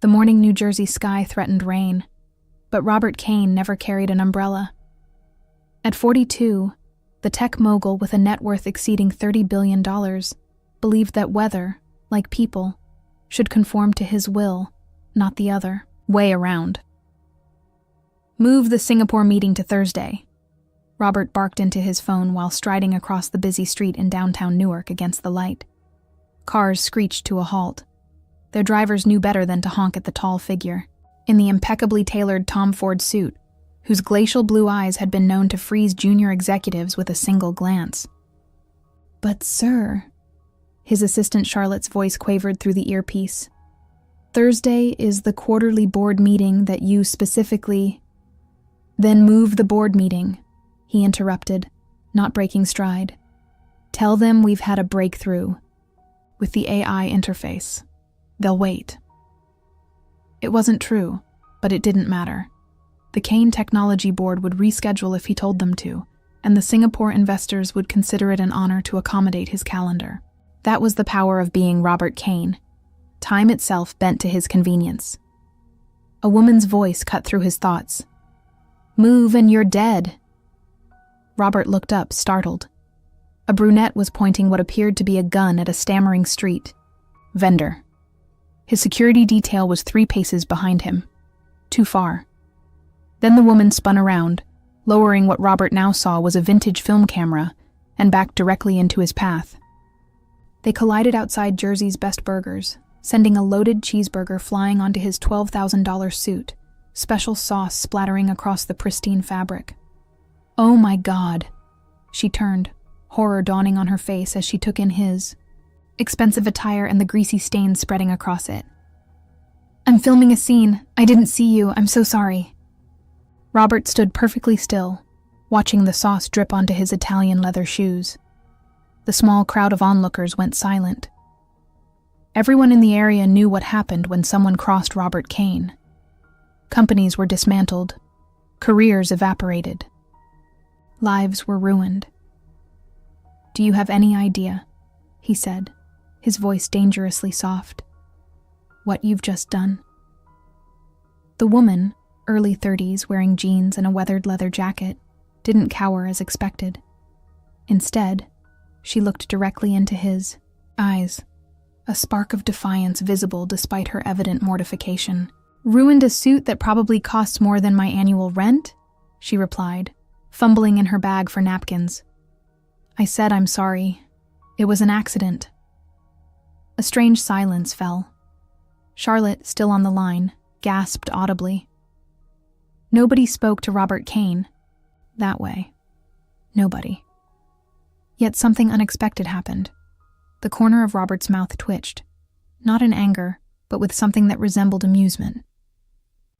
The morning New Jersey sky threatened rain, but Robert Kane never carried an umbrella. At 42, the tech mogul with a net worth exceeding $30 billion believed that weather, like people, should conform to his will, not the other way around. "Move the Singapore meeting to Thursday," Robert barked into his phone while striding across the busy street in downtown Newark against the light. Cars screeched to a halt. Their drivers knew better than to honk at the tall figure, in the impeccably tailored Tom Ford suit, whose glacial blue eyes had been known to freeze junior executives with a single glance. "But sir," his assistant Charlotte's voice quavered through the earpiece, "Thursday is the quarterly board meeting that you specifically—" "Then move the board meeting," he interrupted, not breaking stride. "Tell them we've had a breakthrough with the AI interface. They'll wait." It wasn't true, but it didn't matter. The Kane Technology Board would reschedule if he told them to, and the Singapore investors would consider it an honor to accommodate his calendar. That was the power of being Robert Kane. Time itself bent to his convenience. A woman's voice cut through his thoughts. "Move and you're dead." Robert looked up, startled. A brunette was pointing what appeared to be a gun at a stammering street vendor. His security detail was 3 paces behind him. Too far. Then the woman spun around, lowering what Robert now saw was a vintage film camera, and backed directly into his path. They collided outside Jersey's Best Burgers, sending a loaded cheeseburger flying onto his $12,000 suit, special sauce splattering across the pristine fabric. "Oh my God." She turned, horror dawning on her face as she took in his expensive attire and the greasy stains spreading across it. "I'm filming a scene. I didn't see you. I'm so sorry." Robert stood perfectly still, watching the sauce drip onto his Italian leather shoes. The small crowd of onlookers went silent. Everyone in the area knew what happened when someone crossed Robert Kane. Companies were dismantled. Careers evaporated. Lives were ruined. "Do you have any idea," he said, his voice dangerously soft, "what you've just done?" The woman, early 30s, wearing jeans and a weathered leather jacket, didn't cower as expected. Instead, she looked directly into his eyes, a spark of defiance visible despite her evident mortification. "Ruined a suit that probably costs more than my annual rent?" she replied, fumbling in her bag for napkins. "I said I'm sorry. It was an accident." A strange silence fell. Charlotte, still on the line, gasped audibly. Nobody spoke to Robert Kane. That way. Nobody. Yet something unexpected happened. The corner of Robert's mouth twitched, not in anger, but with something that resembled amusement.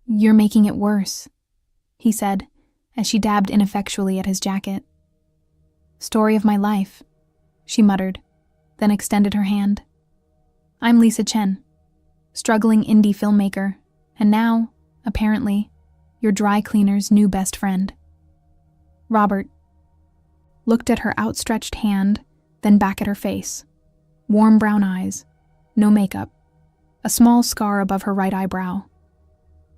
"You're making it worse," he said, as she dabbed ineffectually at his jacket. "Story of my life," she muttered, then extended her hand. "I'm Lisa Chen, struggling indie filmmaker, and now, apparently, your dry cleaner's new best friend." Robert looked at her outstretched hand, then back at her face. Warm brown eyes, no makeup, a small scar above her right eyebrow.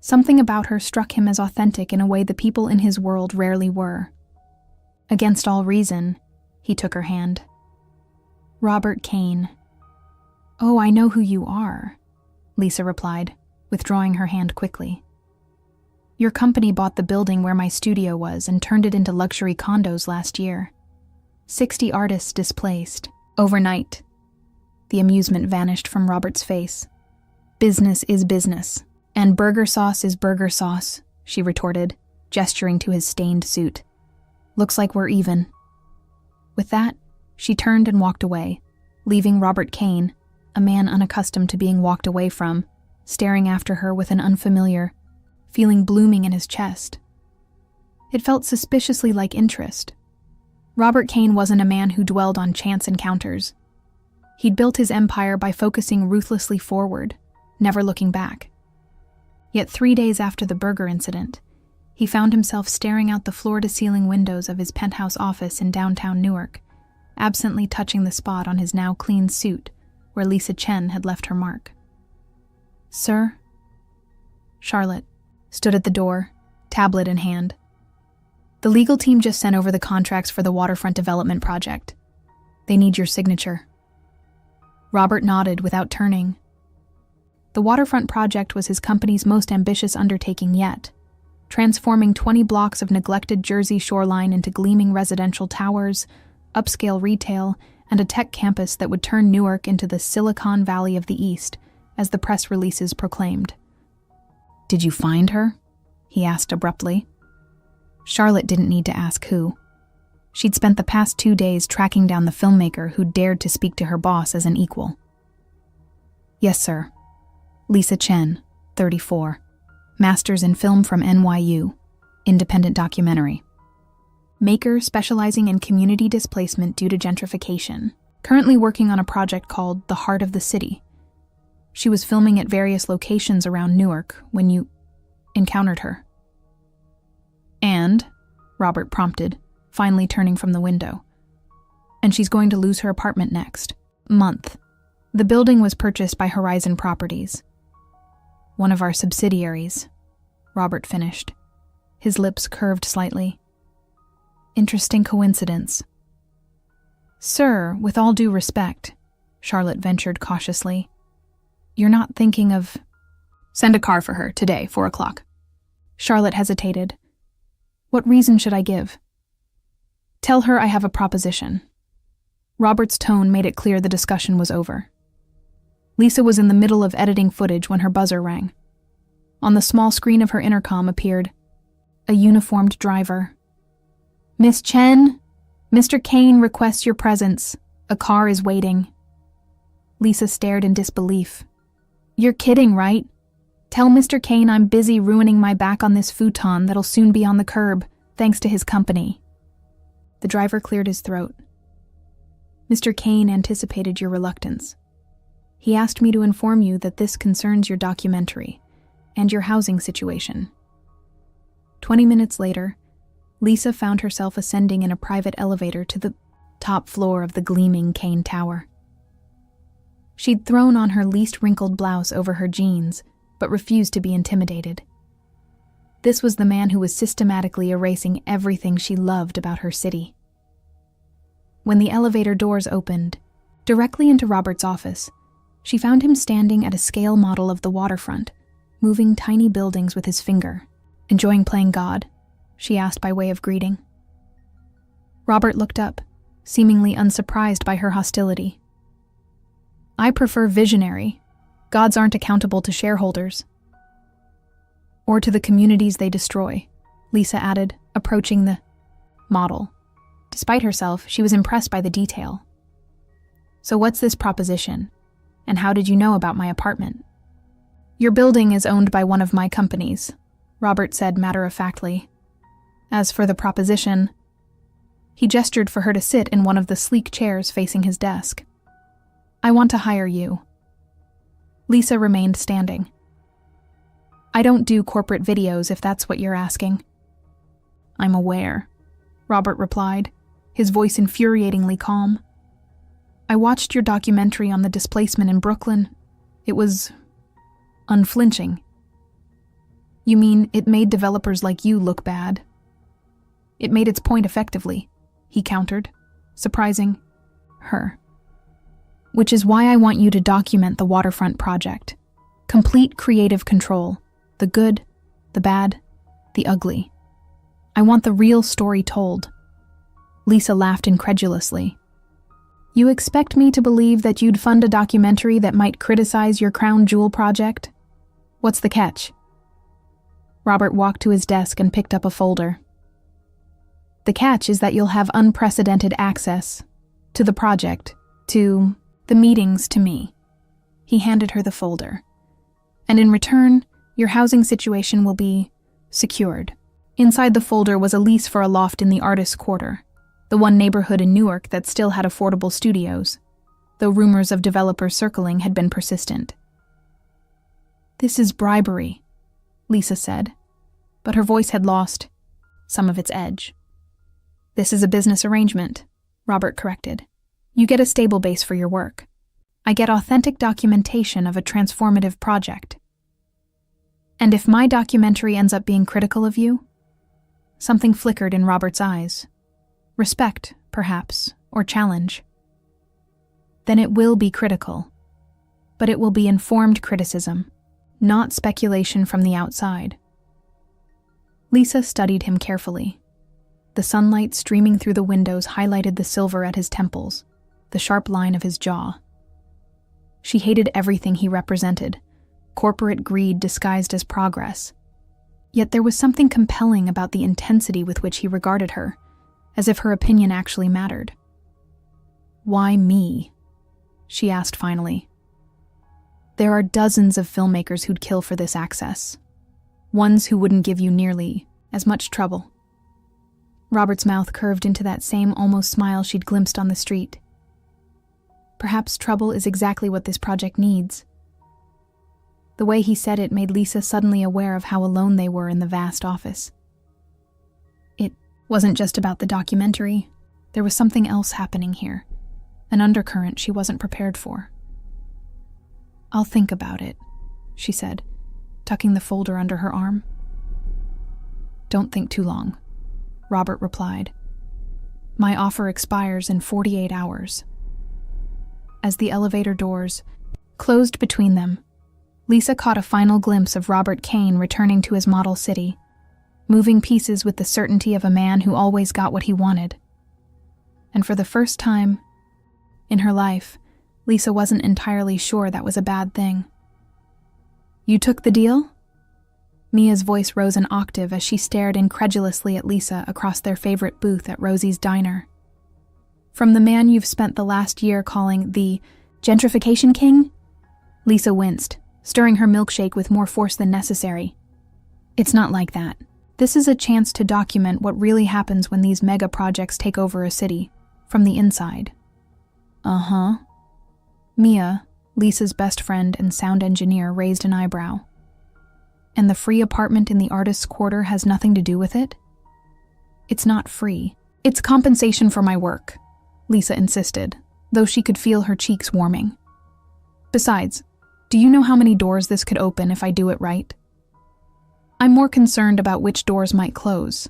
Something about her struck him as authentic in a way the people in his world rarely were. Against all reason, he took her hand. "Robert Kane." "Oh, I know who you are," Lisa replied, withdrawing her hand quickly. "Your company bought the building where my studio was and turned it into luxury condos last year. 60 artists displaced, overnight." The amusement vanished from Robert's face. "Business is business, and burger sauce is burger sauce," she retorted, gesturing to his stained suit. "Looks like we're even." With that, she turned and walked away, leaving Robert Kane, a man unaccustomed to being walked away from, staring after her with an unfamiliar feeling blooming in his chest. It felt suspiciously like interest. Robert Kane wasn't a man who dwelled on chance encounters. He'd built his empire by focusing ruthlessly forward, never looking back. Yet 3 days after the burger incident, he found himself staring out the floor-to-ceiling windows of his penthouse office in downtown Newark, absently touching the spot on his now clean suit where Lisa Chen had left her mark. "Sir," Charlotte stood at the door, tablet in hand. The legal team just sent over the contracts for the waterfront development project. They need your signature. Robert nodded without turning. The waterfront project was his company's most ambitious undertaking yet, transforming 20 blocks of neglected Jersey shoreline into gleaming residential towers, upscale retail, and a tech campus that would turn Newark into the Silicon Valley of the East, as the press releases proclaimed. "Did you find her?" he asked abruptly. Charlotte didn't need to ask who. She'd spent the past 2 days tracking down the filmmaker who dared to speak to her boss as an equal. "Yes, sir. Lisa Chen, 34. Masters in Film from NYU. Independent documentary. Maker specializing in community displacement due to gentrification. Currently working on a project called The Heart of the City. She was filming at various locations around Newark when you encountered her." "And?" Robert prompted, finally turning from the window. "And she's going to lose her apartment next month. The building was purchased by Horizon Properties. One of our subsidiaries," Robert finished. His lips curved slightly. "Interesting coincidence." "Sir, with all due respect," Charlotte ventured cautiously, "you're not thinking of—" "Send a car for her, today, 4 o'clock. Charlotte hesitated. "What reason should I give?" "Tell her I have a proposition." Robert's tone made it clear the discussion was over. Lisa was in the middle of editing footage when her buzzer rang. On the small screen of her intercom appeared a uniformed driver. "Miss Chen, Mr. Kane requests your presence. A car is waiting." Lisa stared in disbelief. "You're kidding, right? Tell Mr. Kane I'm busy ruining my back on this futon that'll soon be on the curb, thanks to his company." The driver cleared his throat. "Mr. Kane anticipated your reluctance. He asked me to inform you that this concerns your documentary and your housing situation." 20 minutes later, Lisa found herself ascending in a private elevator to the top floor of the gleaming Kane Tower. She'd thrown on her least wrinkled blouse over her jeans, but refused to be intimidated. This was the man who was systematically erasing everything she loved about her city. When the elevator doors opened, directly into Robert's office, she found him standing at a scale model of the waterfront, moving tiny buildings with his finger. "Enjoying playing God?" she asked by way of greeting. Robert looked up, seemingly unsurprised by her hostility. "I prefer visionary. Gods aren't accountable to shareholders." "Or to the communities they destroy," Lisa added, approaching the model. Despite herself, she was impressed by the detail. "So what's this proposition? And how did you know about my apartment?" "Your building is owned by one of my companies," Robert said matter-of-factly. "As for the proposition," he gestured for her to sit in one of the sleek chairs facing his desk. "I want to hire you." Lisa remained standing. "I don't do corporate videos, if that's what you're asking." "I'm aware," Robert replied, his voice infuriatingly calm. "I watched your documentary on the displacement in Brooklyn. It was unflinching." "You mean it made developers like you look bad?" "It made its point effectively," he countered, surprising her. "Which is why I want you to document the waterfront project. Complete creative control. The good, the bad, the ugly. I want the real story told." Lisa laughed incredulously. "You expect me to believe that you'd fund a documentary that might criticize your crown jewel project? What's the catch?" Robert walked to his desk and picked up a folder. "The catch is that you'll have unprecedented access to the project, to the meetings, to me." He handed her the folder. "And in return, your housing situation will be secured." Inside the folder was a lease for a loft in the Artists' Quarter, the one neighborhood in Newark that still had affordable studios, though rumors of developers circling had been persistent. "This is bribery," Lisa said, but her voice had lost some of its edge. "This is a business arrangement," Robert corrected. "You get a stable base for your work. I get authentic documentation of a transformative project." And if my documentary ends up being critical of you? Something flickered in Robert's eyes. Respect, perhaps, or challenge. Then it will be critical. But it will be informed criticism, not speculation from the outside. Lisa studied him carefully. The sunlight streaming through the windows highlighted the silver at his temples, the sharp line of his jaw. She hated everything he represented, corporate greed disguised as progress. Yet there was something compelling about the intensity with which he regarded her, as if her opinion actually mattered. "Why me?" she asked finally. "There are dozens of filmmakers who'd kill for this access. Ones who wouldn't give you nearly as much trouble." Robert's mouth curved into that same almost smile she'd glimpsed on the street. Perhaps trouble is exactly what this project needs. The way he said it made Lisa suddenly aware of how alone they were in the vast office. It wasn't just about the documentary. There was something else happening here, an undercurrent she wasn't prepared for. "I'll think about it," she said, tucking the folder under her arm. "Don't think too long," Robert replied. "My offer expires in 48 hours. As the elevator doors closed between them, Lisa caught a final glimpse of Robert Kane returning to his model city, moving pieces with the certainty of a man who always got what he wanted. And for the first time in her life, Lisa wasn't entirely sure that was a bad thing. "You took the deal?" Mia's voice rose an octave as she stared incredulously at Lisa across their favorite booth at Rosie's Diner. "From the man you've spent the last year calling the gentrification king?" Lisa winced, stirring her milkshake with more force than necessary. "It's not like that. This is a chance to document what really happens when these mega projects take over a city, from the inside." "Uh-huh." Mia, Lisa's best friend and sound engineer, raised an eyebrow. "And the free apartment in the artist's quarter has nothing to do with it?" "It's not free. It's compensation for my work," Lisa insisted, though she could feel her cheeks warming. "Besides, do you know how many doors this could open if I do it right?" "I'm more concerned about which doors might close,"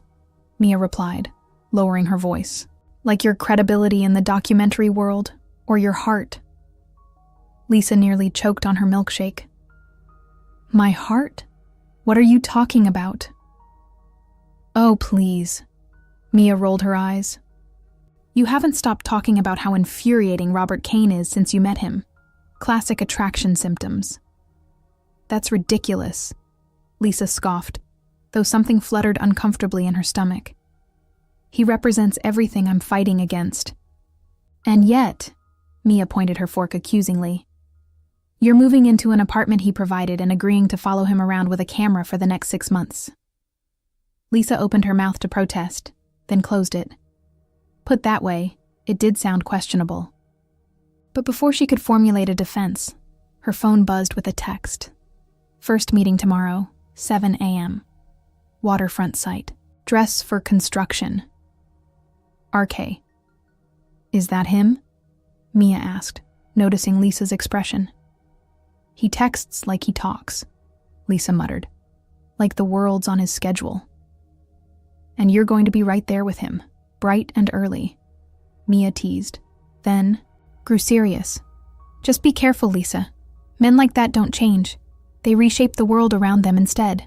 Mia replied, lowering her voice. "Like your credibility in the documentary world, or your heart." Lisa nearly choked on her milkshake. "My heart? What are you talking about?" "Oh, please." Mia rolled her eyes. "You haven't stopped talking about how infuriating Robert Kane is since you met him. Classic attraction symptoms." "That's ridiculous," Lisa scoffed, though something fluttered uncomfortably in her stomach. "He represents everything I'm fighting against." "And yet," Mia pointed her fork accusingly, "you're moving into an apartment he provided and agreeing to follow him around with a camera for the next 6 months. Lisa opened her mouth to protest, then closed it. Put that way, it did sound questionable. But before she could formulate a defense, her phone buzzed with a text. "First meeting tomorrow, 7 a.m. Waterfront site. Dress for construction. RK." "Is that him?" Mia asked, noticing Lisa's expression. "He texts like he talks," Lisa muttered, "like the world's on his schedule." "And you're going to be right there with him, bright and early," Mia teased, then grew serious. "Just be careful, Lisa. Men like that don't change. They reshape the world around them instead."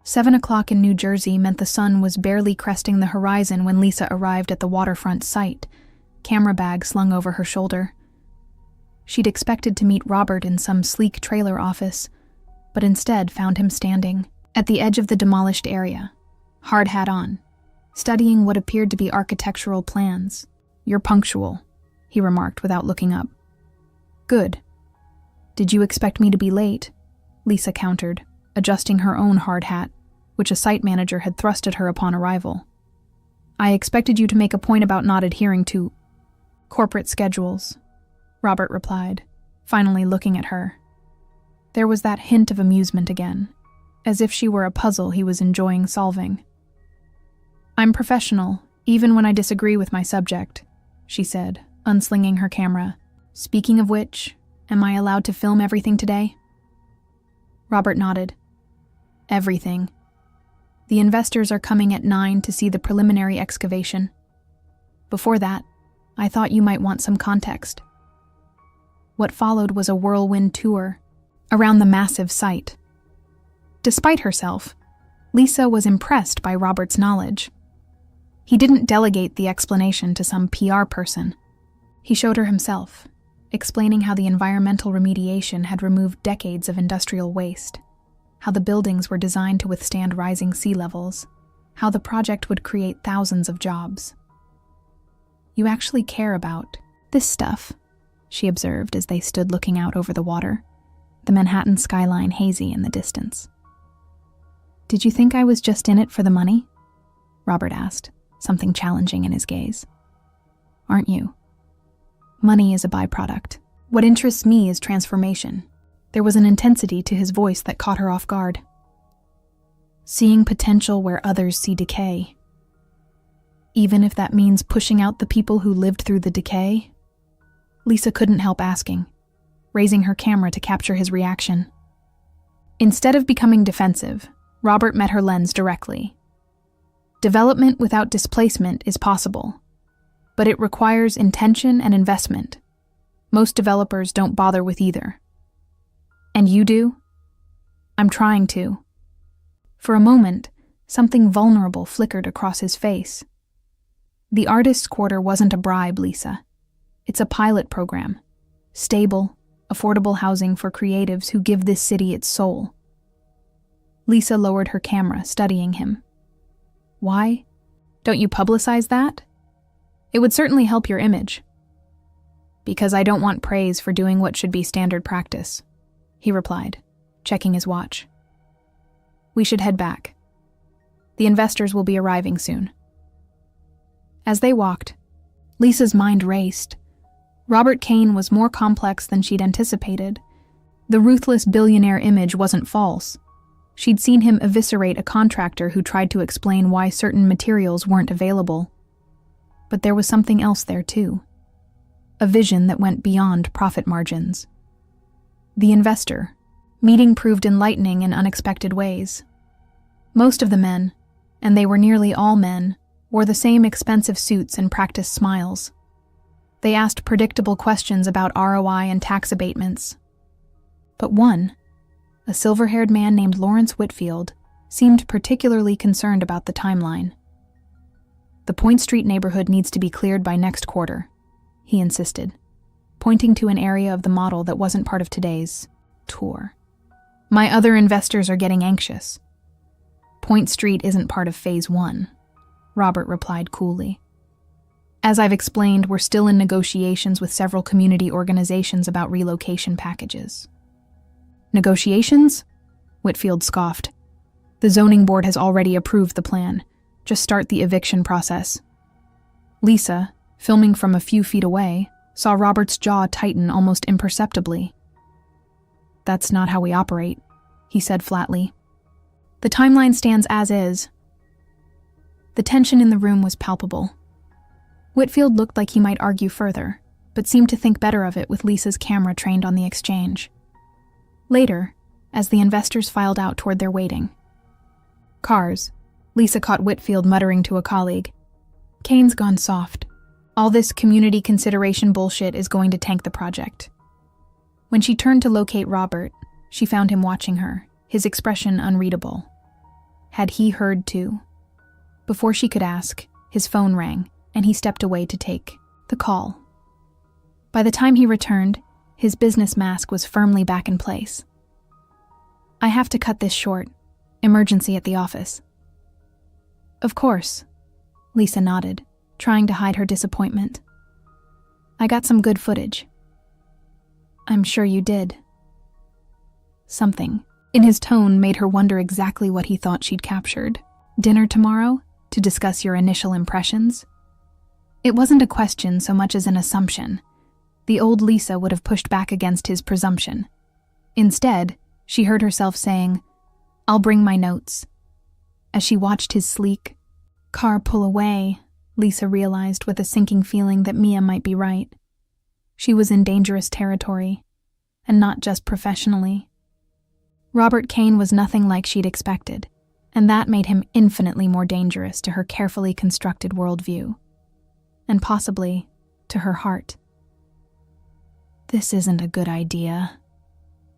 7 o'clock in New Jersey meant the sun was barely cresting the horizon when Lisa arrived at the waterfront site, camera bag slung over her shoulder. She'd expected to meet Robert in some sleek trailer office, but instead found him standing at the edge of the demolished area, hard hat on, studying what appeared to be architectural plans. "You're punctual," he remarked without looking up. "Good. Did you expect me to be late?" Lisa countered, adjusting her own hard hat, which a site manager had thrust at her upon arrival. "I expected you to make a point about not adhering to corporate schedules," Robert replied, finally looking at her. There was that hint of amusement again, as if she were a puzzle he was enjoying solving. "I'm professional, even when I disagree with my subject," she said, unslinging her camera. "Speaking of which, am I allowed to film everything today?" Robert nodded. Everything. The investors are coming at 9 to see the preliminary excavation. Before that, I thought you might want some context. What followed was a whirlwind tour around the massive site. Despite herself, Lisa was impressed by Robert's knowledge. He didn't delegate the explanation to some PR person. He showed her himself, explaining how the environmental remediation had removed decades of industrial waste, how the buildings were designed to withstand rising sea levels, how the project would create thousands of jobs. "You actually care about this stuff," she observed as they stood looking out over the water, the Manhattan skyline hazy in the distance. "Did you think I was just in it for the money?" Robert asked, something challenging in his gaze. "Aren't you? Money is a byproduct. What interests me is transformation." There was an intensity to his voice that caught her off guard. "Seeing potential where others see decay. Even if that means pushing out the people who lived through the decay?" Lisa couldn't help asking, raising her camera to capture his reaction. Instead of becoming defensive, Robert met her lens directly. Development without displacement is possible, but it requires intention and investment. Most developers don't bother with either. "And you do?" "I'm trying to." For a moment, something vulnerable flickered across his face. The Artists' Quarter wasn't a bribe, Lisa. It's a pilot program. Stable, affordable housing for creatives who give this city its soul. Lisa lowered her camera, studying him. "Why? Don't you publicize that?" "It would certainly help your image." "Because I don't want praise for doing what should be standard practice," he replied, checking his watch. "We should head back. The investors will be arriving soon." As they walked, Lisa's mind raced. Robert Kane was more complex than she'd anticipated. The ruthless billionaire image wasn't false. She'd seen him eviscerate a contractor who tried to explain why certain materials weren't available. But there was something else there too. A vision that went beyond profit margins. The investor meeting proved enlightening in unexpected ways. Most of the men, and they were nearly all men, wore the same expensive suits and practiced smiles. They asked predictable questions about ROI and tax abatements. But one, a silver-haired man named Lawrence Whitfield, seemed particularly concerned about the timeline. "The Point Street neighborhood needs to be cleared by next quarter," he insisted, pointing to an area of the model that wasn't part of today's tour. "My other investors are getting anxious." "Point Street isn't part of Phase 1, Robert replied coolly. "As I've explained, we're still in negotiations with several community organizations about relocation packages." "Negotiations?" Whitfield scoffed. "The zoning board has already approved the plan. Just start the eviction process." Lisa, filming from a few feet away, saw Robert's jaw tighten almost imperceptibly. "That's not how we operate," he said flatly. "The timeline stands as is." The tension in the room was palpable. Whitfield looked like he might argue further, but seemed to think better of it with Lisa's camera trained on the exchange. Later, as the investors filed out toward their waiting cars, Lisa caught Whitfield muttering to a colleague, "Kane's gone soft. All this community consideration bullshit is going to tank the project." When she turned to locate Robert, she found him watching her, his expression unreadable. Had he heard too? Before she could ask, his phone rang, and he stepped away to take the call. By the time he returned, his business mask was firmly back in place. "I have to cut this short. Emergency at the office." "Of course," Lisa nodded, trying to hide her disappointment. "I got some good footage." "I'm sure you did." Something in his tone made her wonder exactly what he thought she'd captured. "Dinner tomorrow, to discuss your initial impressions?" It wasn't a question so much as an assumption. The old Lisa would have pushed back against his presumption. Instead, she heard herself saying, "I'll bring my notes." As she watched his sleek car pull away, Lisa realized with a sinking feeling that Mia might be right. She was in dangerous territory, and not just professionally. Robert Kane was nothing like she'd expected, and that made him infinitely more dangerous to her carefully constructed worldview, and possibly to her heart. "This isn't a good idea,"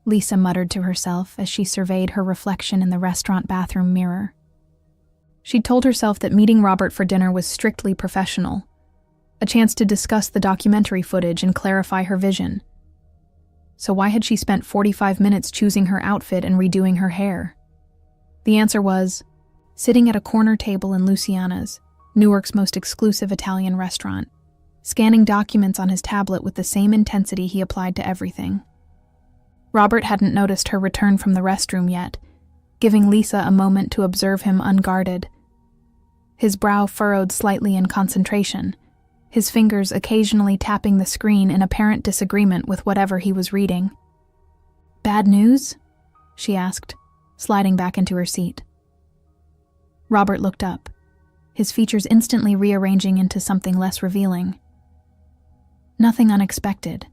Lisa muttered to herself as she surveyed her reflection in the restaurant bathroom mirror. She'd told herself that meeting Robert for dinner was strictly professional, a chance to discuss the documentary footage and clarify her vision. So why had she spent 45 minutes choosing her outfit and redoing her hair? The answer was, sitting at a corner table in Luciana's, Newark's most exclusive Italian restaurant, scanning documents on his tablet with the same intensity he applied to everything. Robert hadn't noticed her return from the restroom yet, giving Lisa a moment to observe him unguarded. His brow furrowed slightly in concentration, his fingers occasionally tapping the screen in apparent disagreement with whatever he was reading. "Bad news?" she asked, sliding back into her seat. Robert looked up, his features instantly rearranging into something less revealing. "Nothing unexpected.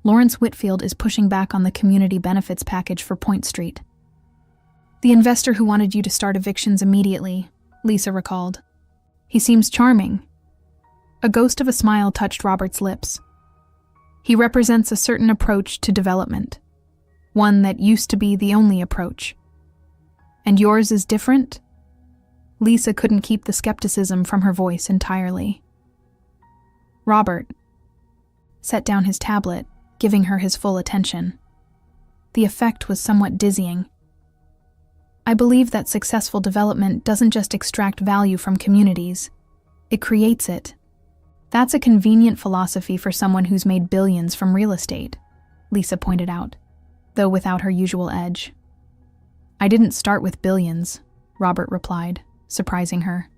Lawrence Whitfield is pushing back on the community benefits package for Point Street. The investor who wanted you to start evictions immediately," Lisa recalled. "He seems charming." A ghost of a smile touched Robert's lips. "He represents a certain approach to development, one that used to be the only approach. And yours is different?" Lisa couldn't keep the skepticism from her voice entirely. Robert set down his tablet, giving her his full attention. The effect was somewhat dizzying. "I believe that successful development doesn't just extract value from communities, it creates it. That's a convenient philosophy for someone who's made billions from real estate," Lisa pointed out, though without her usual edge. "I didn't start with billions," Robert replied, surprising her.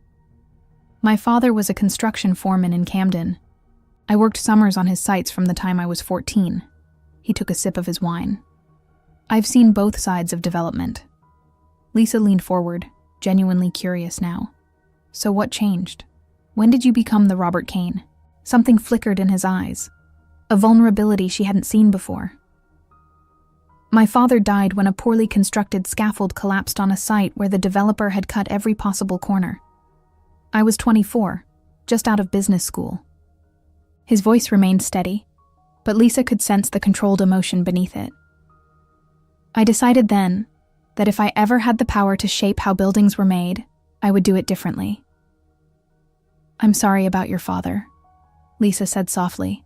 "My father was a construction foreman in Camden. I worked summers on his sites from the time I was 14. He took a sip of his wine. "I've seen both sides of development." Lisa leaned forward, genuinely curious now. "So what changed? When did you become the Robert Kane?" Something flickered in his eyes, a vulnerability she hadn't seen before. "My father died when a poorly constructed scaffold collapsed on a site where the developer had cut every possible corner. I was 24, just out of business school." His voice remained steady, but Lisa could sense the controlled emotion beneath it. "I decided then that if I ever had the power to shape how buildings were made, I would do it differently." "I'm sorry about your father," Lisa said softly,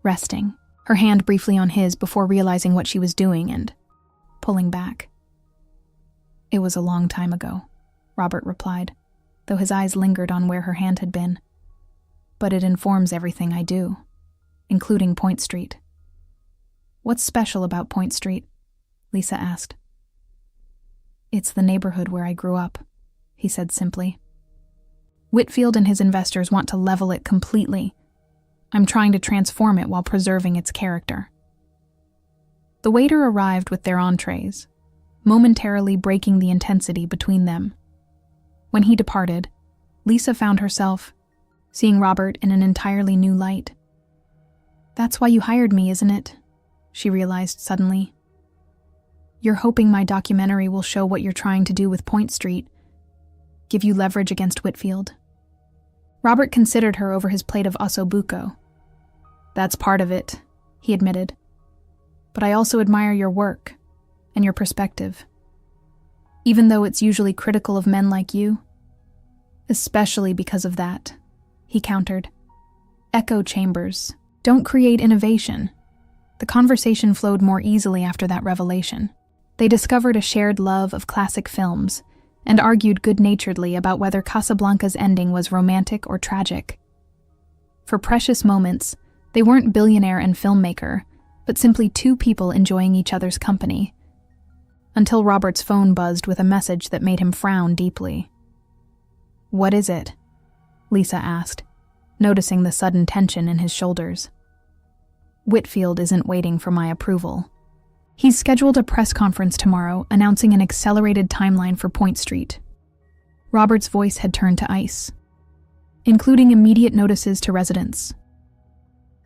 resting, her hand briefly on his before realizing what she was doing and pulling back. "It was a long time ago," Robert replied, though his eyes lingered on where her hand had been. "But it informs everything I do, including Point Street." "What's special about Point Street?" Lisa asked. "It's the neighborhood where I grew up," he said simply. "Whitfield and his investors want to level it completely. I'm trying to transform it while preserving its character." The waiter arrived with their entrees, momentarily breaking the intensity between them. When he departed, Lisa found herself seeing Robert in an entirely new light. "That's why you hired me, isn't it?" she realized suddenly. "You're hoping my documentary will show what you're trying to do with Point Street, give you leverage against Whitfield." Robert considered her over his plate of ossobuco. "That's part of it," he admitted. "But I also admire your work and your perspective. Even though it's usually critical of men like you. Especially because of that," he countered. "Echo chambers don't create innovation." The conversation flowed more easily after that revelation. They discovered a shared love of classic films and argued good-naturedly about whether Casablanca's ending was romantic or tragic. For precious moments, they weren't billionaire and filmmaker, but simply two people enjoying each other's company. Until Robert's phone buzzed with a message that made him frown deeply. "What is it?" Lisa asked, noticing the sudden tension in his shoulders. "Whitfield isn't waiting for my approval. He's scheduled a press conference tomorrow announcing an accelerated timeline for Point Street." Robert's voice had turned to ice. "Including immediate notices to residents.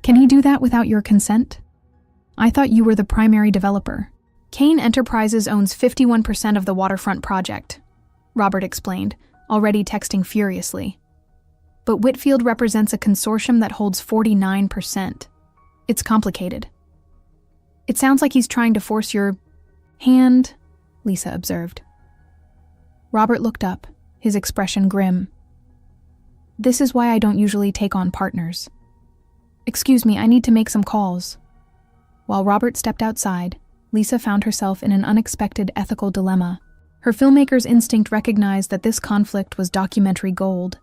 Can he do that without your consent? I thought you were the primary developer." Kane Enterprises owns 51% of the waterfront project, Robert explained, already texting furiously. But Whitfield represents a consortium that holds 49%. It's complicated. It sounds like he's trying to force your hand, Lisa observed. Robert looked up, his expression grim. This is why I don't usually take on partners. Excuse me, I need to make some calls. While Robert stepped outside, Lisa found herself in an unexpected ethical dilemma. Her filmmaker's instinct recognized that this conflict was documentary gold,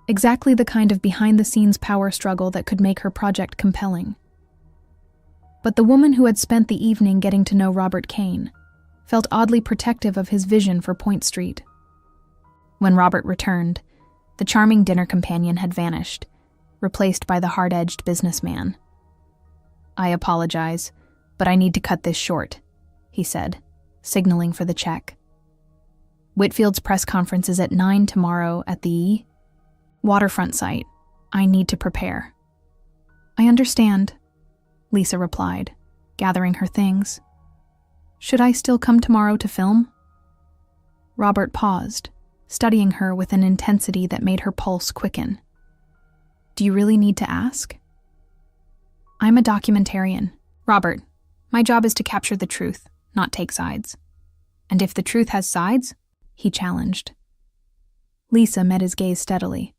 exactly the kind of behind-the-scenes power struggle that could make her project compelling. But the woman who had spent the evening getting to know Robert Kane felt oddly protective of his vision for Point Street. When Robert returned, the charming dinner companion had vanished, replaced by the hard-edged businessman. I apologize, but I need to cut this short, he said, signaling for the check. Whitfield's press conference is at 9 tomorrow at the waterfront site. I need to prepare. I understand, Lisa replied, gathering her things. Should I still come tomorrow to film? Robert paused, studying her with an intensity that made her pulse quicken. Do you really need to ask? I'm a documentarian. Robert, my job is to capture the truth, not take sides. And if the truth has sides, he challenged. Lisa met his gaze steadily.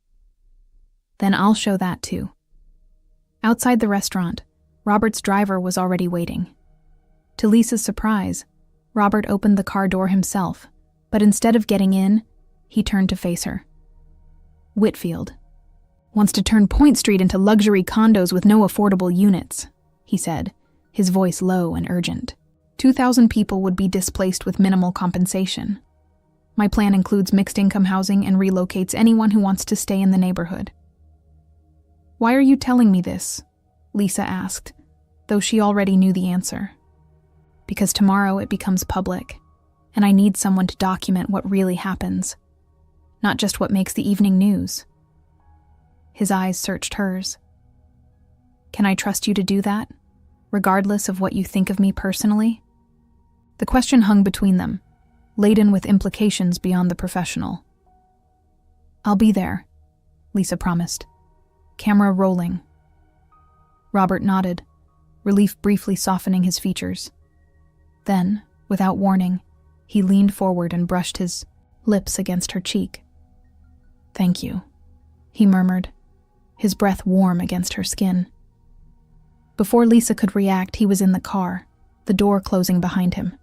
Then I'll show that too. Outside the restaurant, Robert's driver was already waiting. To Lisa's surprise, Robert opened the car door himself, but instead of getting in, he turned to face her. Whitfield wants to turn Point Street into luxury condos with no affordable units, he said, his voice low and urgent. 2,000 people would be displaced with minimal compensation. My plan includes mixed-income housing and relocates anyone who wants to stay in the neighborhood. Why are you telling me this? Lisa asked, though she already knew the answer. Because tomorrow it becomes public, and I need someone to document what really happens, not just what makes the evening news. His eyes searched hers. Can I trust you to do that, regardless of what you think of me personally? The question hung between them, laden with implications beyond the professional. I'll be there, Lisa promised. Camera rolling. Robert nodded, relief briefly softening his features. Then, without warning, he leaned forward and brushed his lips against her cheek. Thank you, he murmured, his breath warm against her skin. Before Lisa could react, he was in the car, the door closing behind him.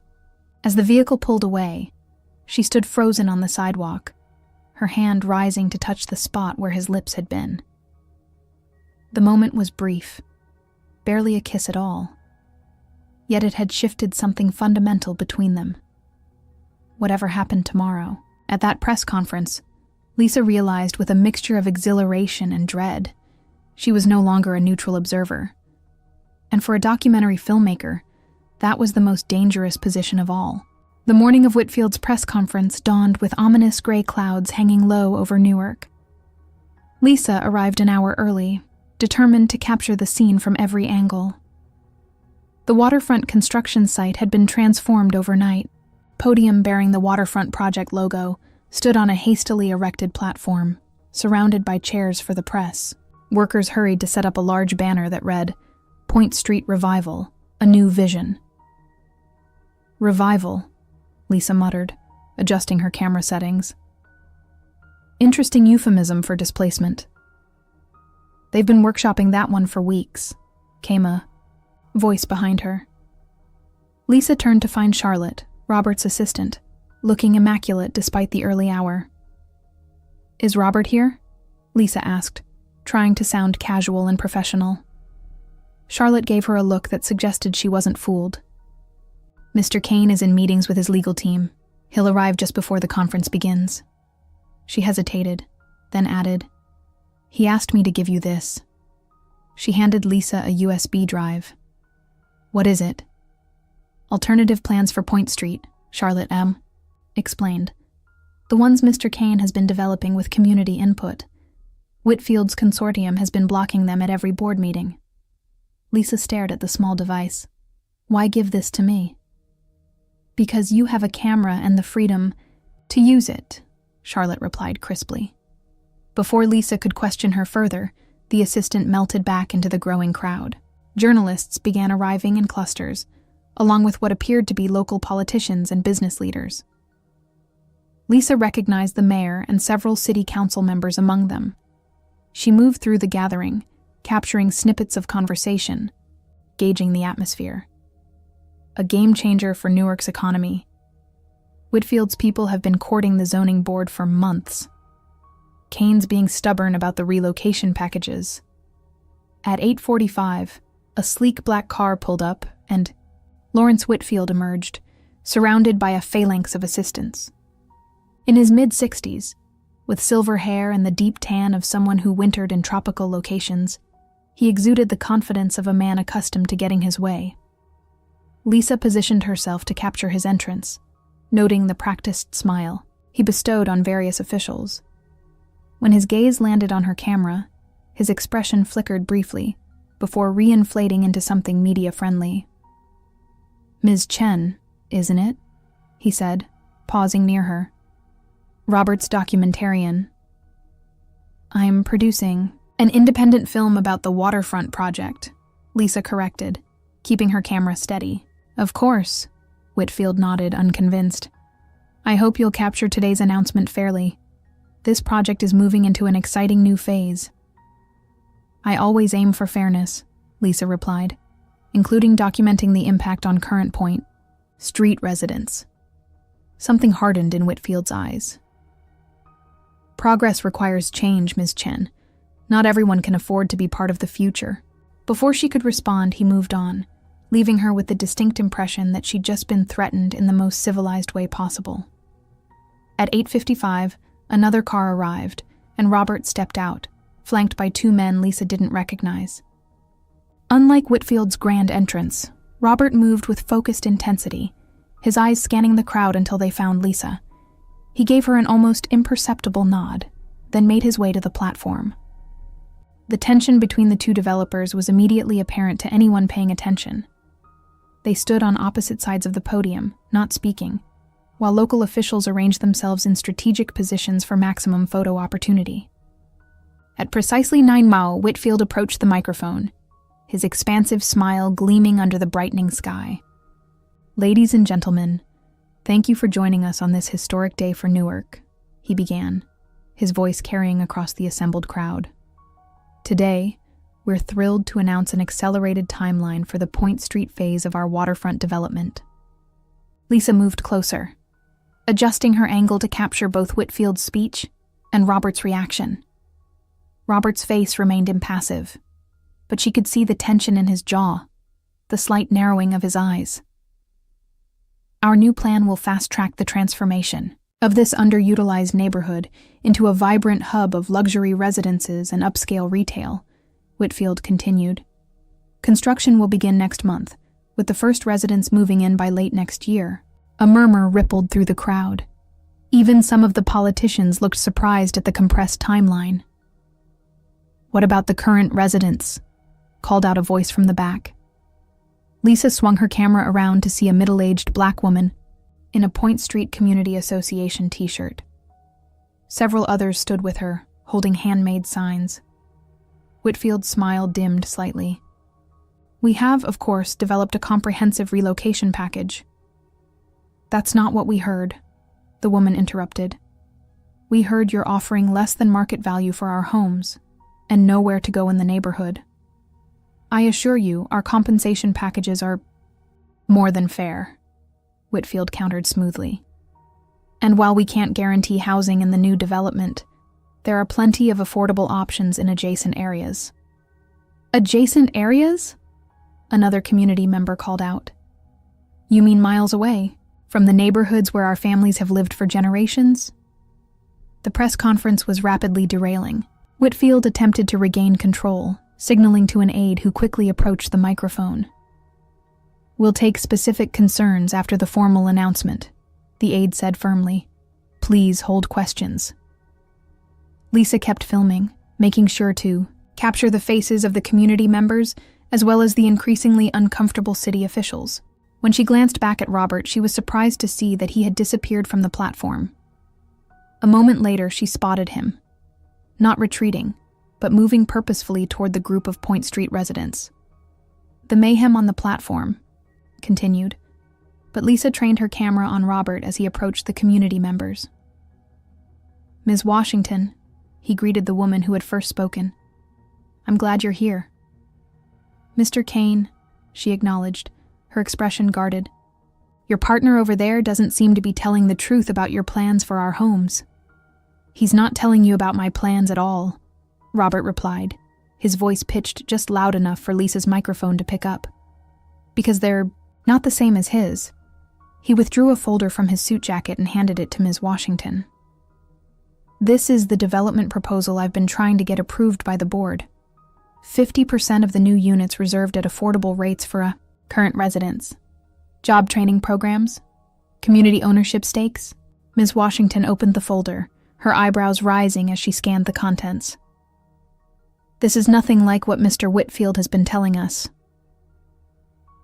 As the vehicle pulled away, she stood frozen on the sidewalk, her hand rising to touch the spot where his lips had been. The moment was brief, barely a kiss at all, yet it had shifted something fundamental between them. Whatever happened tomorrow, at that press conference, Lisa realized with a mixture of exhilaration and dread, she was no longer a neutral observer. And for a documentary filmmaker, that was the most dangerous position of all. The morning of Whitfield's press conference dawned with ominous gray clouds hanging low over Newark. Lisa arrived an hour early, determined to capture the scene from every angle. The waterfront construction site had been transformed overnight. Podium bearing the waterfront project logo stood on a hastily erected platform, surrounded by chairs for the press. Workers hurried to set up a large banner that read, Point Street Revival, a New Vision. Revival, Lisa muttered, adjusting her camera settings. Interesting euphemism for displacement. They've been workshopping that one for weeks, came a voice behind her. Lisa turned to find Charlotte, Robert's assistant, looking immaculate despite the early hour. Is Robert here? Lisa asked, trying to sound casual and professional. Charlotte gave her a look that suggested she wasn't fooled. Mr. Kane is in meetings with his legal team. He'll arrive just before the conference begins. She hesitated, then added, He asked me to give you this. She handed Lisa a USB drive. What is it? Alternative plans for Point Street, Charlotte M. explained. The ones Mr. Kane has been developing with community input. Whitfield's consortium has been blocking them at every board meeting. Lisa stared at the small device. Why give this to me? Because you have a camera and the freedom to use it, Charlotte replied crisply. Before Lisa could question her further, the assistant melted back into the growing crowd. Journalists began arriving in clusters, along with what appeared to be local politicians and business leaders. Lisa recognized the mayor and several city council members among them. She moved through the gathering, capturing snippets of conversation, gauging the atmosphere. A game changer for Newark's economy. Whitfield's people have been courting the zoning board for months. Kane's being stubborn about the relocation packages. At 8:45, a sleek black car pulled up and Lawrence Whitfield emerged, surrounded by a phalanx of assistants. In his mid-60s, with silver hair and the deep tan of someone who wintered in tropical locations, he exuded the confidence of a man accustomed to getting his way. Lisa positioned herself to capture his entrance, noting the practiced smile he bestowed on various officials. When his gaze landed on her camera, his expression flickered briefly, before re-inflating into something media-friendly. "Ms. Chen, isn't it?" he said, pausing near her. "Robert's documentarian. I'm producing an independent film about the waterfront project," Lisa corrected, keeping her camera steady. "Of course," Whitfield nodded, unconvinced. "I hope you'll capture today's announcement fairly. This project is moving into an exciting new phase." "I always aim for fairness," Lisa replied, including documenting the impact on Current Point, street residents. Something hardened in Whitfield's eyes. "Progress requires change, Ms. Chen. Not everyone can afford to be part of the future." Before she could respond, he moved on, leaving her with the distinct impression that she'd just been threatened in the most civilized way possible. At 8:55, another car arrived, and Robert stepped out, flanked by two men Lisa didn't recognize. Unlike Whitfield's grand entrance, Robert moved with focused intensity, his eyes scanning the crowd until they found Lisa. He gave her an almost imperceptible nod, then made his way to the platform. The tension between the two developers was immediately apparent to anyone paying attention. They stood on opposite sides of the podium, not speaking, while local officials arranged themselves in strategic positions for maximum photo opportunity. At precisely 9 Mao, Whitfield approached the microphone, his expansive smile gleaming under the brightening sky. "Ladies and gentlemen, thank you for joining us on this historic day for Newark," he began, his voice carrying across the assembled crowd. "Today, we're thrilled to announce an accelerated timeline for the Point Street phase of our waterfront development." Lisa moved closer, adjusting her angle to capture both Whitfield's speech and Robert's reaction. Robert's face remained impassive, but she could see the tension in his jaw, the slight narrowing of his eyes. "Our new plan will fast-track the transformation of this underutilized neighborhood into a vibrant hub of luxury residences and upscale retail," Whitfield continued. "Construction will begin next month, with the first residents moving in by late next year." A murmur rippled through the crowd. Even some of the politicians looked surprised at the compressed timeline. "What about the current residents?" called out a voice from the back. Lisa swung her camera around to see a middle-aged black woman in a Point Street Community Association t-shirt. Several others stood with her, holding handmade signs. Whitfield's smile dimmed slightly. "We have, of course, developed a comprehensive relocation package." "That's not what we heard," the woman interrupted. "We heard you're offering less than market value for our homes, and nowhere to go in the neighborhood. I assure you, our compensation packages are more than fair," Whitfield countered smoothly. "And while we can't guarantee housing in the new development, there are plenty of affordable options in adjacent areas." "Adjacent areas?" another community member called out. "You mean miles away, from the neighborhoods where our families have lived for generations?" The press conference was rapidly derailing. Whitfield attempted to regain control, signaling to an aide who quickly approached the microphone. "We'll take specific concerns after the formal announcement," the aide said firmly. "Please hold questions." Lisa kept filming, making sure to capture the faces of the community members as well as the increasingly uncomfortable city officials. When she glanced back at Robert, she was surprised to see that he had disappeared from the platform. A moment later, she spotted him, not retreating, but moving purposefully toward the group of Point Street residents. The mayhem on the platform continued, but Lisa trained her camera on Robert as he approached the community members. "Ms. Washington," he greeted the woman who had first spoken. "I'm glad you're here." "Mr. Kane," she acknowledged, her expression guarded. "Your partner over there doesn't seem to be telling the truth about your plans for our homes." "He's not telling you about my plans at all," Robert replied, his voice pitched just loud enough for Lisa's microphone to pick up. "Because they're not the same as his." He withdrew a folder from his suit jacket and handed it to Ms. Washington. "This is the development proposal I've been trying to get approved by the board. 50% of the new units reserved at affordable rates for current residents. Job training programs. Community ownership stakes." Ms. Washington opened the folder, her eyebrows rising as she scanned the contents. "This is nothing like what Mr. Whitfield has been telling us."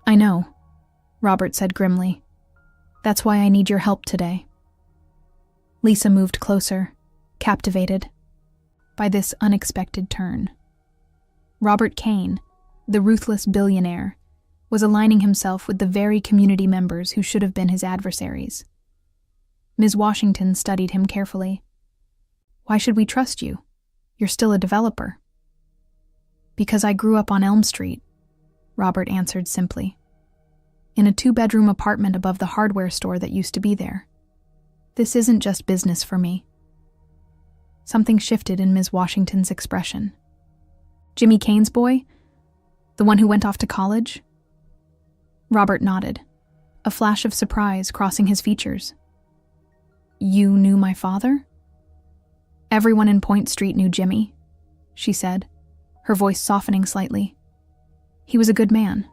"I know," Robert said grimly. "That's why I need your help today." Lisa moved closer, captivated by this unexpected turn. Robert Kane, the ruthless billionaire, was aligning himself with the very community members who should have been his adversaries. Ms. Washington studied him carefully. "Why should we trust you? You're still a developer." "Because I grew up on Elm Street," Robert answered simply. "In a 2-bedroom apartment above the hardware store that used to be there. This isn't just business for me." Something shifted in Ms. Washington's expression. "Jimmy Kane's boy? The one who went off to college?" Robert nodded, a flash of surprise crossing his features. "You knew my father?" "Everyone in Point Street knew Jimmy," she said, her voice softening slightly. "He was a good man.